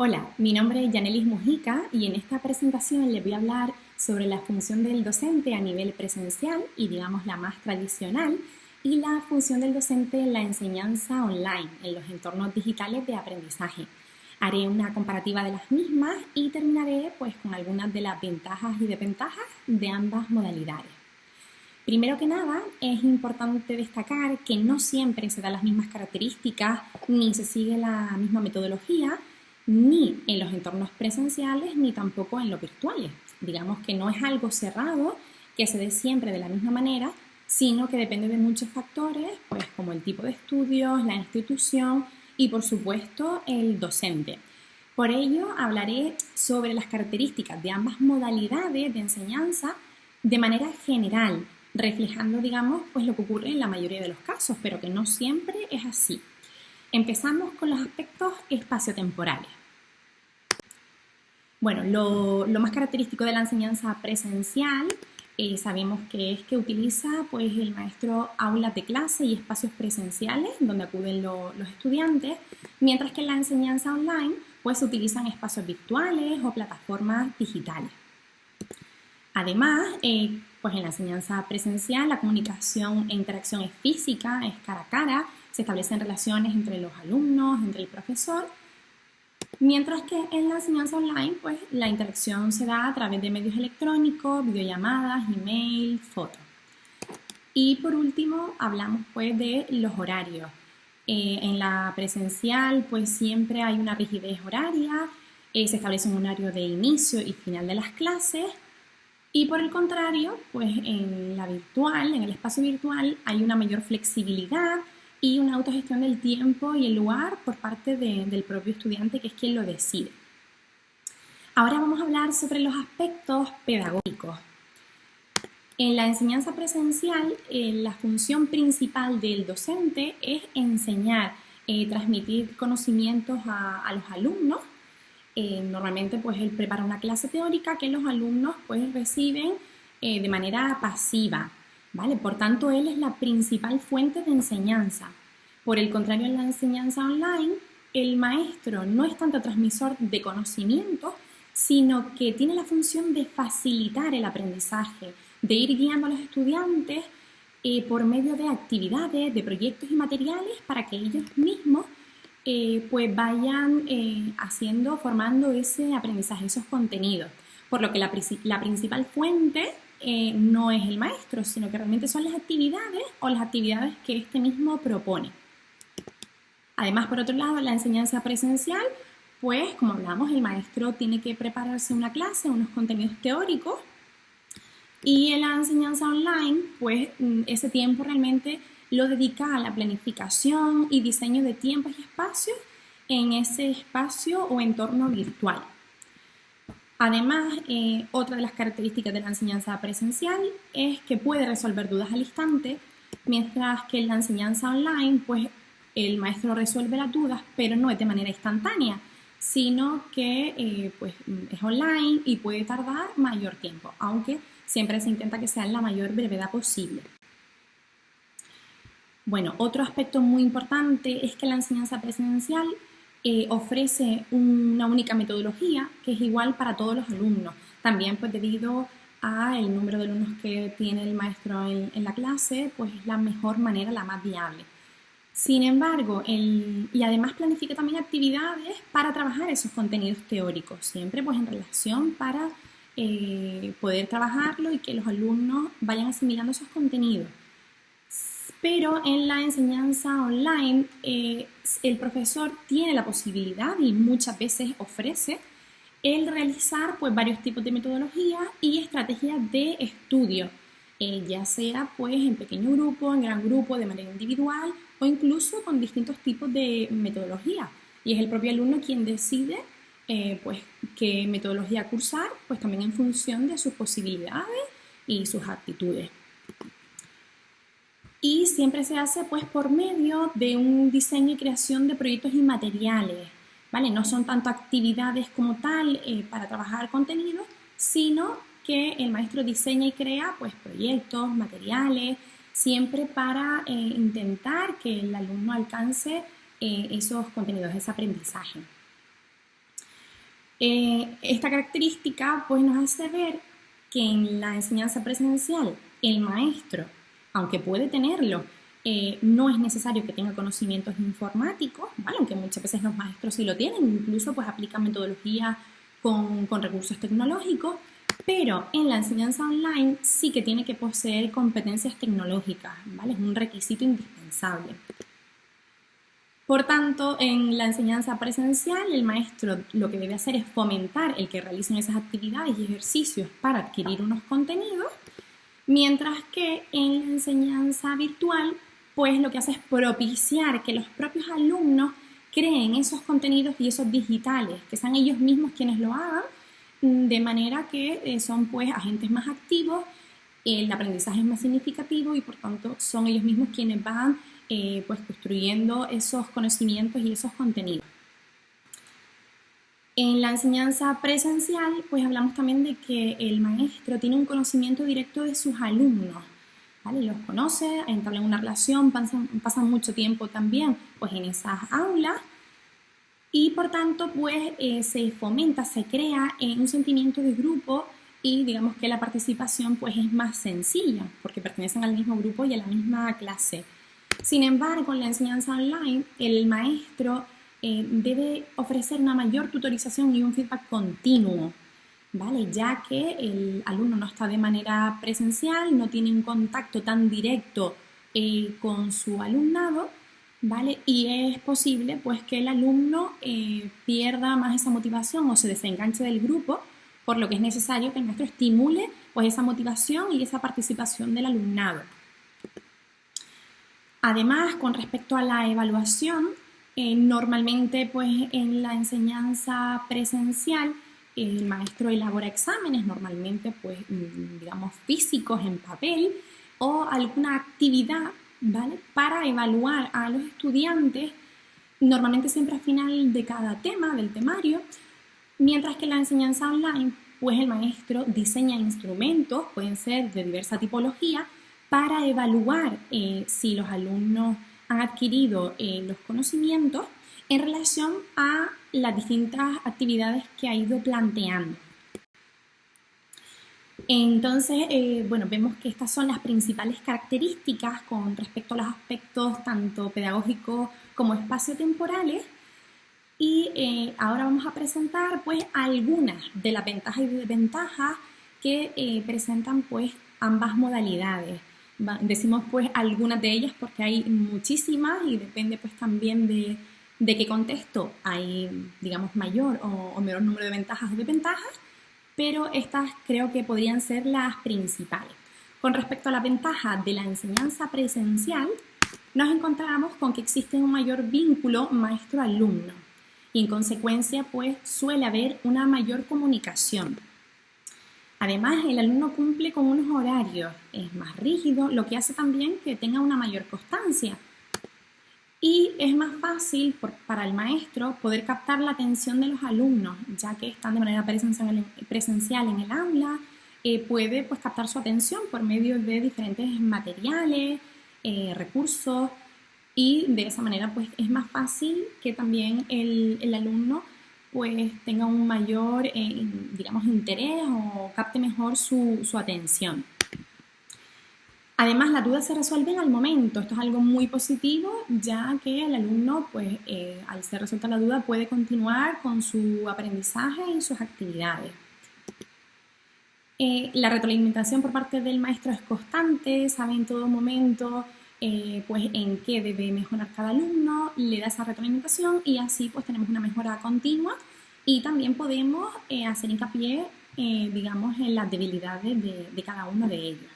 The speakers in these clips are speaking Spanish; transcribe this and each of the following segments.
Hola, mi nombre es Yanelis Mujica y en esta presentación les voy a hablar sobre la función del docente a nivel presencial y digamos la más tradicional y la función del docente en la enseñanza online en los entornos digitales de aprendizaje. Haré una comparativa de las mismas y terminaré pues con algunas de las ventajas y desventajas de ambas modalidades. Primero que nada, es importante destacar que no siempre se dan las mismas características ni se sigue la misma metodología ni en los entornos presenciales ni tampoco en los virtuales. Digamos que no es algo cerrado que se dé siempre de la misma manera, sino que depende de muchos factores, pues como el tipo de estudios, la institución y por supuesto el docente. Por ello hablaré sobre las características de ambas modalidades de enseñanza de manera general, reflejando, digamos, pues lo que ocurre en la mayoría de los casos, pero que no siempre es así. Empezamos con los aspectos espaciotemporales. Bueno, lo más característico de la enseñanza presencial sabemos que es que utiliza pues, el maestro aulas de clase y espacios presenciales donde acuden los estudiantes, mientras que en la enseñanza online pues, se utilizan espacios virtuales o plataformas digitales. Además, pues en la enseñanza presencial la comunicación e interacción es física, es cara a cara, se establecen relaciones entre los alumnos, entre el profesor, mientras que en la enseñanza online pues la interacción se da a través de medios electrónicos, videollamadas, email, fotos. Y por último hablamos pues de los horarios. En la presencial pues siempre hay una rigidez horaria, se establece un horario de inicio y final de las clases. Y por el contrario, pues en la virtual, en el espacio virtual, hay una mayor flexibilidad y una autogestión del tiempo y el lugar por parte del propio estudiante, que es quien lo decide. Ahora vamos a hablar sobre los aspectos pedagógicos. En la enseñanza presencial, la función principal del docente es enseñar, transmitir conocimientos a los alumnos. Normalmente pues él prepara una clase teórica que los alumnos pues reciben de manera pasiva, ¿vale? Por tanto, él es la principal fuente de enseñanza. Por el contrario, en la enseñanza online, el maestro no es tanto transmisor de conocimientos, sino que tiene la función de facilitar el aprendizaje, de ir guiando a los estudiantes por medio de actividades, de proyectos y materiales para que ellos mismos pues vayan formando ese aprendizaje, esos contenidos. Por lo que la principal fuente no es el maestro, sino que realmente son las actividades o las actividades que este mismo propone. Además, por otro lado, en la enseñanza presencial, pues como hablamos, el maestro tiene que prepararse una clase, unos contenidos teóricos, y en la enseñanza online, pues ese tiempo realmente lo dedica a la planificación y diseño de tiempos y espacios en ese espacio o entorno virtual. Además, otra de las características de la enseñanza presencial es que puede resolver dudas al instante, mientras que en la enseñanza online, pues el maestro resuelve las dudas, pero no es de manera instantánea, sino que pues, es online y puede tardar mayor tiempo, aunque siempre se intenta que sea en la mayor brevedad posible. Bueno, otro aspecto muy importante es que la enseñanza presencial ofrece una única metodología que es igual para todos los alumnos. También pues debido al número de alumnos que tiene el maestro en la clase, pues es la mejor manera, la más viable. Sin embargo, y además planifica también actividades para trabajar esos contenidos teóricos, siempre pues en relación para poder trabajarlo y que los alumnos vayan asimilando esos contenidos. Pero en la enseñanza online el profesor tiene la posibilidad y muchas veces ofrece el realizar pues, varios tipos de metodologías y estrategias de estudio, ya sea pues, en pequeño grupo, en gran grupo, de manera individual o incluso con distintos tipos de metodología. Y es el propio alumno quien decide pues, qué metodología cursar, pues también en función de sus posibilidades y sus aptitudes. Y siempre se hace pues, por medio de un diseño y creación de proyectos y materiales, ¿vale? No son tanto actividades como tal para trabajar contenidos, sino que el maestro diseña y crea pues, proyectos, materiales, siempre para intentar que el alumno alcance esos contenidos, ese aprendizaje. Esta característica pues, nos hace ver que en la enseñanza presencial el maestro, aunque puede tenerlo, no es necesario que tenga conocimientos informáticos, ¿vale? Aunque muchas veces los maestros sí lo tienen, incluso pues aplican metodología con recursos tecnológicos, pero en la enseñanza online sí que tiene que poseer competencias tecnológicas, ¿vale? Es un requisito indispensable. Por tanto, en la enseñanza presencial, el maestro lo que debe hacer es fomentar el que realicen esas actividades y ejercicios para adquirir unos contenidos, mientras que en la enseñanza virtual, pues lo que hace es propiciar que los propios alumnos creen esos contenidos y esos digitales, que sean ellos mismos quienes lo hagan, de manera que son pues agentes más activos, el aprendizaje es más significativo y por tanto son ellos mismos quienes van pues construyendo esos conocimientos y esos contenidos. En la enseñanza presencial, pues hablamos también de que el maestro tiene un conocimiento directo de sus alumnos, ¿vale? Los conoce, entablan una relación, pasan mucho tiempo también pues, en esas aulas y por tanto pues se fomenta, se crea un sentimiento de grupo y digamos que la participación pues es más sencilla porque pertenecen al mismo grupo y a la misma clase. Sin embargo, en la enseñanza online, el maestro debe ofrecer una mayor tutorización y un feedback continuo, ¿vale? Ya que el alumno no está de manera presencial, no tiene un contacto tan directo con su alumnado, ¿vale? Y es posible pues, que el alumno pierda más esa motivación o se desenganche del grupo, por lo que es necesario que el maestro estimule pues, esa motivación y esa participación del alumnado. Además, con respecto a la evaluación, normalmente pues, en la enseñanza presencial el maestro elabora exámenes, normalmente pues, digamos físicos en papel o alguna actividad, ¿vale? Para evaluar a los estudiantes, normalmente siempre al final de cada tema, del temario, mientras que en la enseñanza online pues el maestro diseña instrumentos, pueden ser de diversa tipología, para evaluar si los alumnos han adquirido los conocimientos en relación a las distintas actividades que ha ido planteando. Entonces, bueno, vemos que estas son las principales características con respecto a los aspectos tanto pedagógicos como espaciotemporales. Y ahora vamos a presentar pues algunas de las ventajas y desventajas que presentan pues ambas modalidades. Decimos pues algunas de ellas porque hay muchísimas y depende pues también de qué contexto hay, digamos, mayor o menor número de ventajas o desventajas, pero estas creo que podrían ser las principales. Con respecto a la ventaja de la enseñanza presencial, nos encontramos con que existe un mayor vínculo maestro-alumno y en consecuencia pues suele haber una mayor comunicación. Además, el alumno cumple con unos horarios, es más rígido, lo que hace también que tenga una mayor constancia. Y es más fácil para el maestro poder captar la atención de los alumnos, ya que están de manera presencial en el aula, puede pues, captar su atención por medio de diferentes materiales, recursos, y de esa manera pues, es más fácil que también el alumno pues tenga un mayor, digamos, interés o capte mejor su atención. Además, las dudas se resuelven al momento. Esto es algo muy positivo, ya que el alumno, pues, al ser resuelta la duda, puede continuar con su aprendizaje y sus actividades. La retroalimentación por parte del maestro es constante, sabe en todo momento pues, en qué debe mejorar cada alumno, le da esa retroalimentación y así pues, tenemos una mejora continua y también podemos hacer hincapié, digamos, en las debilidades de cada uno de ellos.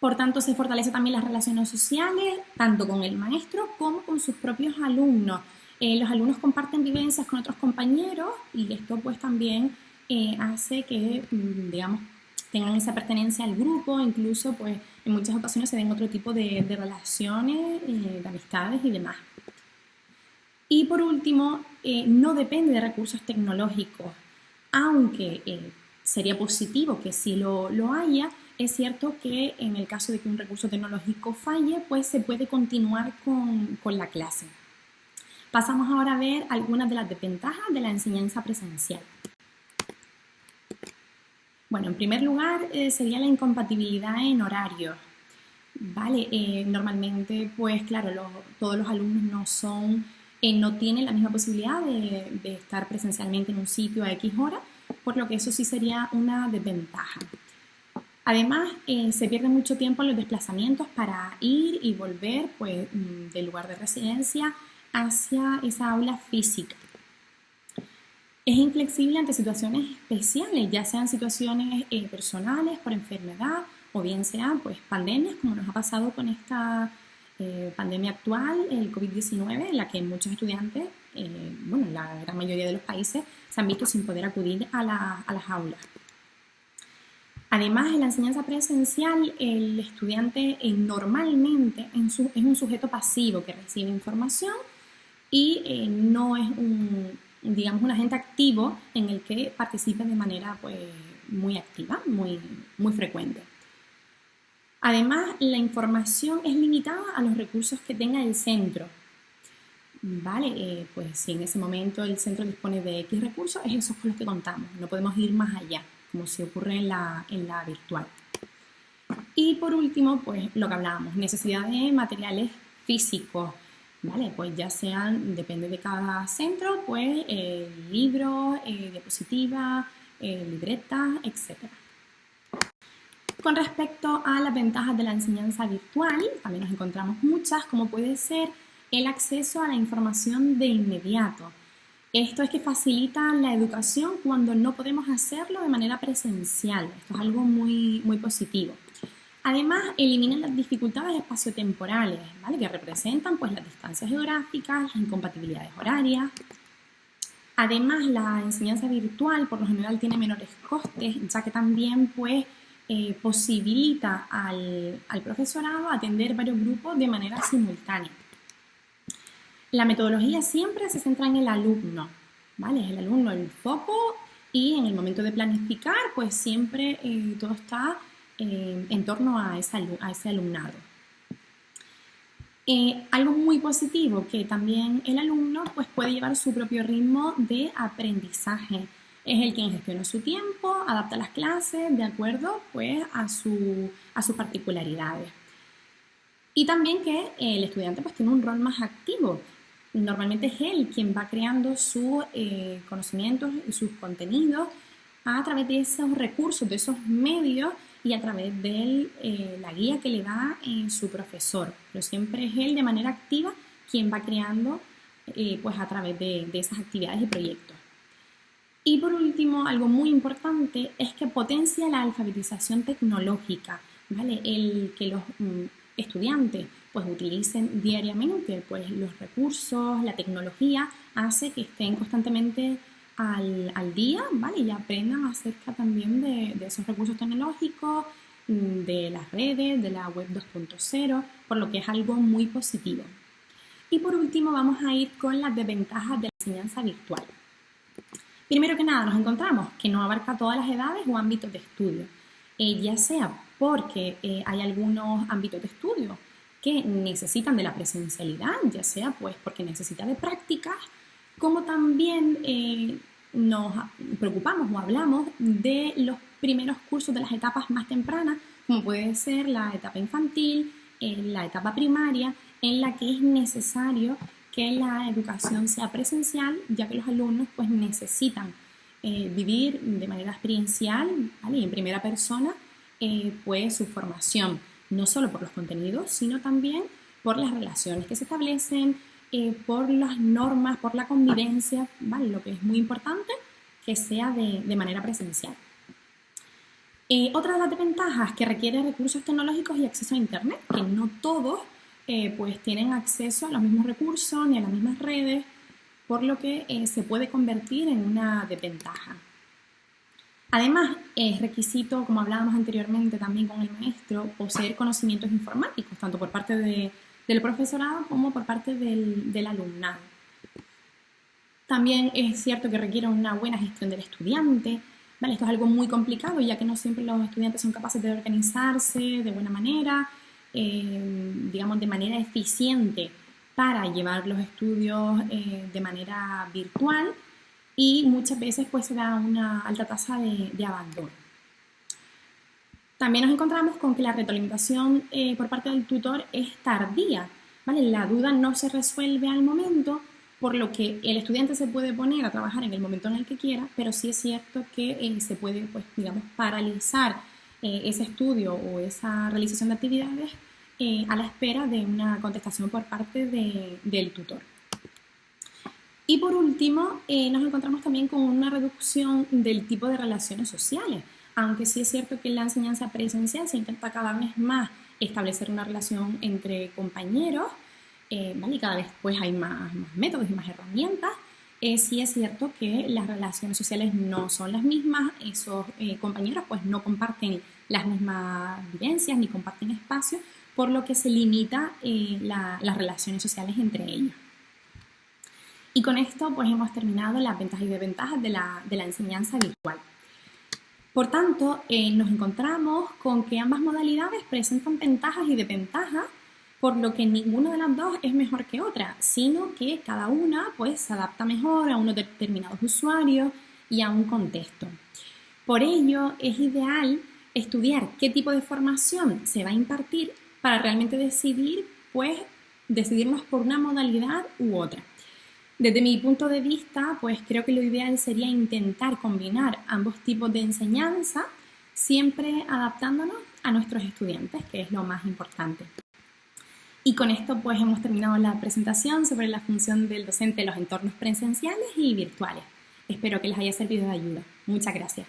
Por tanto, se fortalece también las relaciones sociales, tanto con el maestro como con sus propios alumnos. Los alumnos comparten vivencias con otros compañeros y esto pues también hace que, digamos, tengan esa pertenencia al grupo, incluso pues en muchas ocasiones se ven otro tipo de relaciones, de amistades y demás. Y por último, no depende de recursos tecnológicos, aunque sería positivo que sí lo haya. Es cierto que en el caso de que un recurso tecnológico falle, pues se puede continuar con la clase. Pasamos ahora a ver algunas de las desventajas de la enseñanza presencial. Bueno, en primer lugar sería la incompatibilidad en horarios. Vale, normalmente, pues claro, todos los alumnos no tienen la misma posibilidad de estar presencialmente en un sitio a X hora, por lo que eso sí sería una desventaja. Además, se pierde mucho tiempo en los desplazamientos para ir y volver pues, del lugar de residencia hacia esa aula física. Es inflexible ante situaciones especiales, ya sean situaciones personales, por enfermedad, o bien sean pues, pandemias, como nos ha pasado con esta pandemia actual, el COVID-19, en la que muchos estudiantes, bueno, en la gran mayoría de los países, se han visto sin poder acudir a las aulas. Además, en la enseñanza presencial, el estudiante normalmente es un sujeto pasivo que recibe información y no es un agente activo en el que participe de manera pues, muy activa, muy frecuente. Además, la información es limitada a los recursos que tenga el centro. ¿Vale? Pues si en ese momento el centro dispone de X recursos, es esos con los que contamos. No podemos ir más allá, como si ocurre en la virtual. Y por último, pues lo que hablábamos, necesidad de materiales físicos, ¿vale? Pues ya sean, depende de cada centro, pues libros, diapositivas, libretas, etc. Con respecto a las ventajas de la enseñanza virtual, también nos encontramos muchas, como puede ser el acceso a la información de inmediato. Esto es que facilita la educación cuando no podemos hacerlo de manera presencial. Esto es algo muy positivo. Además, elimina las dificultades espaciotemporales, ¿vale? Que representan pues, las distancias geográficas, las incompatibilidades horarias. Además, la enseñanza virtual por lo general tiene menores costes, ya que también pues, posibilita al profesorado atender varios grupos de manera simultánea. La metodología siempre se centra en el alumno, ¿vale? Es el alumno el foco y en el momento de planificar, pues siempre todo está en torno a ese alumnado. Algo muy positivo, que también el alumno pues, puede llevar su propio ritmo de aprendizaje. Es el quien gestiona su tiempo, adapta las clases de acuerdo pues, a sus particularidades. Y también que el estudiante pues, tiene un rol más activo. Normalmente es él quien va creando sus conocimientos y sus contenidos a través de esos recursos, de esos medios y a través de la guía que le da su profesor. Pero siempre es él de manera activa quien va creando pues a través de esas actividades y proyectos. Y por último, algo muy importante es que potencia la alfabetización tecnológica, ¿vale? El que los estudiantes pues utilicen diariamente pues, los recursos, la tecnología, hace que estén constantemente al día, ¿vale? Y aprendan acerca también de esos recursos tecnológicos, de las redes, de la web 2.0, por lo que es algo muy positivo. Y por último vamos a ir con las desventajas de la enseñanza virtual. Primero que nada nos encontramos que no abarca todas las edades o ámbitos de estudio, ya sea porque hay algunos ámbitos de estudio que necesitan de la presencialidad, ya sea pues porque necesita de prácticas, como también nos preocupamos o hablamos de los primeros cursos de las etapas más tempranas, como puede ser la etapa infantil, la etapa primaria, en la que es necesario que la educación sea presencial, ya que los alumnos pues, necesitan vivir de manera experiencial, ¿vale? Y en primera persona pues, su formación, no solo por los contenidos, sino también por las relaciones que se establecen, por las normas, por la convivencia, ¿vale? Lo que es muy importante que sea de manera presencial. Otra de las desventajas que requiere recursos tecnológicos y acceso a Internet, que no todos pues tienen acceso a los mismos recursos ni a las mismas redes, por lo que se puede convertir en una desventaja. Además, es requisito, como hablábamos anteriormente también con el maestro, poseer conocimientos informáticos, tanto por parte del profesorado como por parte del alumnado. También es cierto que requiere una buena gestión del estudiante, ¿vale? Esto es algo muy complicado, ya que no siempre los estudiantes son capaces de organizarse de buena manera, digamos de manera eficiente para llevar los estudios de manera virtual y muchas veces pues se da una alta tasa de abandono. También nos encontramos con que la retroalimentación por parte del tutor es tardía, ¿vale? La duda no se resuelve al momento, por lo que el estudiante se puede poner a trabajar en el momento en el que quiera, pero sí es cierto que se puede, pues, digamos, paralizar ese estudio o esa realización de actividades a la espera de una contestación por parte del tutor. Y por último, nos encontramos también con una reducción del tipo de relaciones sociales, aunque sí es cierto que en la enseñanza presencial se intenta cada vez más establecer una relación entre compañeros, ¿vale? Y cada vez pues hay más métodos y más herramientas. Sí es cierto que las relaciones sociales no son las mismas, esos compañeros pues no comparten las mismas vivencias ni comparten espacios, por lo que se limita las relaciones sociales entre ellos. Y con esto pues hemos terminado las ventajas y desventajas de la enseñanza virtual. Por tanto, nos encontramos con que ambas modalidades presentan ventajas y desventajas, por lo que ninguna de las dos es mejor que otra, sino que cada una pues, se adapta mejor a unos determinados usuarios y a un contexto. Por ello, es ideal estudiar qué tipo de formación se va a impartir para realmente decidirnos por una modalidad u otra. Desde mi punto de vista, pues creo que lo ideal sería intentar combinar ambos tipos de enseñanza, siempre adaptándonos a nuestros estudiantes, que es lo más importante. Y con esto pues hemos terminado la presentación sobre la función del docente en los entornos presenciales y virtuales. Espero que les haya servido de ayuda. Muchas gracias.